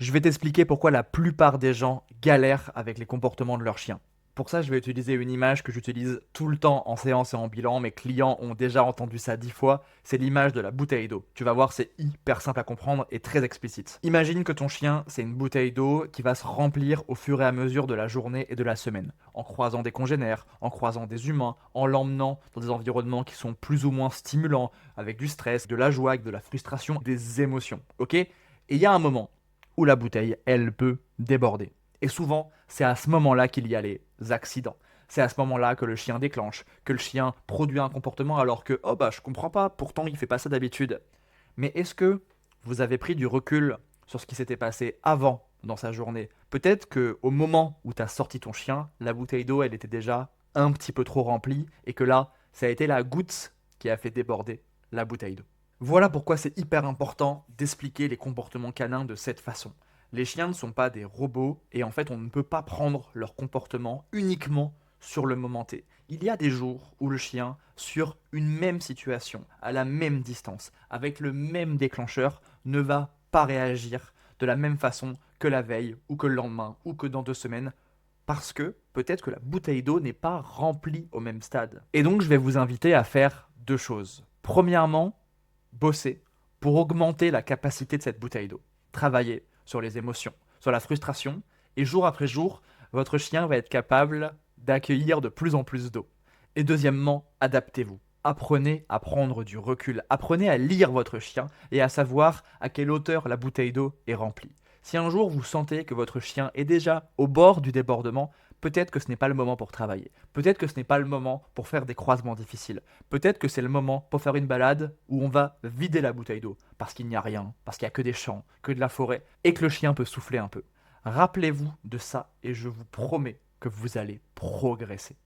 Je vais t'expliquer pourquoi la plupart des gens galèrent avec les comportements de leurs chiens. Pour ça, je vais utiliser une image que j'utilise tout le temps en séance et en bilan. Mes clients ont déjà entendu ça 10 fois. C'est l'image de la bouteille d'eau. Tu vas voir, c'est hyper simple à comprendre et très explicite. Imagine que ton chien, c'est une bouteille d'eau qui va se remplir au fur et à mesure de la journée et de la semaine. En croisant des congénères, en croisant des humains, en l'emmenant dans des environnements qui sont plus ou moins stimulants, avec du stress, de la joie, avec de la frustration, des émotions. Ok? Et il y a un moment où la bouteille, elle peut déborder. Et souvent, c'est à ce moment-là qu'il y a les accidents. C'est à ce moment-là que le chien déclenche, que le chien produit un comportement alors que, oh bah je comprends pas, pourtant il fait pas ça d'habitude. Mais est-ce que vous avez pris du recul sur ce qui s'était passé avant dans sa journée? Peut-être que au moment où tu as sorti ton chien, la bouteille d'eau, elle était déjà un petit peu trop remplie et que là, ça a été la goutte qui a fait déborder la bouteille d'eau. Voilà pourquoi c'est hyper important d'expliquer les comportements canins de cette façon. Les chiens ne sont pas des robots et en fait on ne peut pas prendre leur comportement uniquement sur le moment T. Il y a des jours où le chien, sur une même situation, à la même distance, avec le même déclencheur, ne va pas réagir de la même façon que la veille ou que le lendemain ou que dans 2 semaines parce que peut-être que la bouteille d'eau n'est pas remplie au même stade. Et donc je vais vous inviter à faire deux choses. Premièrement, bosser pour augmenter la capacité de cette bouteille d'eau. Travailler sur les émotions, sur la frustration, et jour après jour, votre chien va être capable d'accueillir de plus en plus d'eau. Et deuxièmement, adaptez-vous. Apprenez à prendre du recul, apprenez à lire votre chien et à savoir à quelle hauteur la bouteille d'eau est remplie. Si un jour vous sentez que votre chien est déjà au bord du débordement, peut-être que ce n'est pas le moment pour travailler. Peut-être que ce n'est pas le moment pour faire des croisements difficiles. Peut-être que c'est le moment pour faire une balade où on va vider la bouteille d'eau, parce qu'il n'y a rien, parce qu'il n'y a que des champs, que de la forêt, et que le chien peut souffler un peu. Rappelez-vous de ça et je vous promets que vous allez progresser.